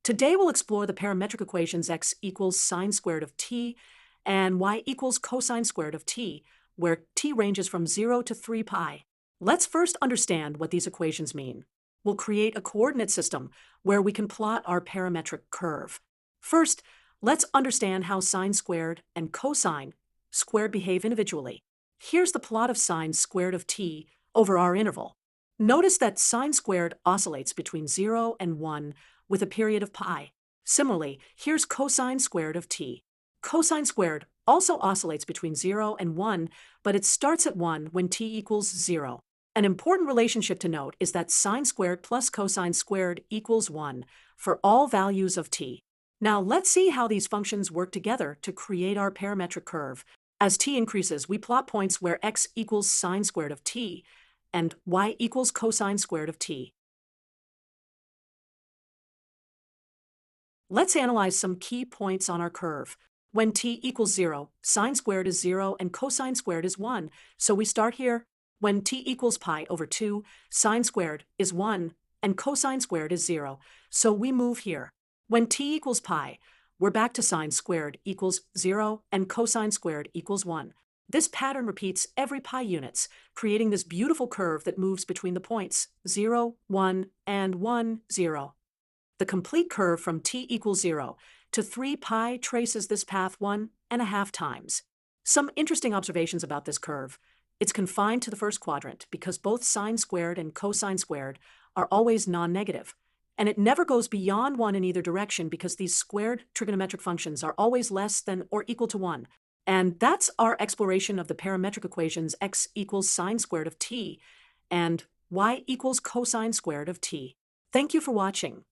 Today we'll explore the parametric equations x equals sine squared of t and y equals cosine squared of t, where t ranges from 0 to 3 pi. Let's first understand what these equations mean. We'll create a coordinate system where we can plot our parametric curve. First, let's understand how sine squared and cosine squared behave individually. Here's the plot of sine squared of t over our interval. Notice that sine squared oscillates between 0 and 1 with a period of pi. Similarly, here's cosine squared of t. Cosine squared also oscillates between 0 and 1, but it starts at 1 when t equals 0. An important relationship to note is that sine squared plus cosine squared equals 1 for all values of t. Now let's see how these functions work together to create our parametric curve. As t increases, we plot points where x equals sine squared of t and y equals cosine squared of t. Let's analyze some key points on our curve. When t equals 0, sine squared is 0 and cosine squared is 1, so we start here. When t equals pi over 2, sine squared is 1 and cosine squared is 0, so we move here. When t equals pi, we're back to sine squared equals 0 and cosine squared equals 1. This pattern repeats every pi units, creating this beautiful curve that moves between the points 0, 1, and 1, 0. The complete curve from t equals 0 to 3 pi traces this path 1.5 times. Some interesting observations about this curve. It's confined to the first quadrant because both sine squared and cosine squared are always non-negative. And it never goes beyond 1 in either direction because these squared trigonometric functions are always less than or equal to 1. And that's our exploration of the parametric equations x equals sine squared of t and y equals cosine squared of t. Thank you for watching.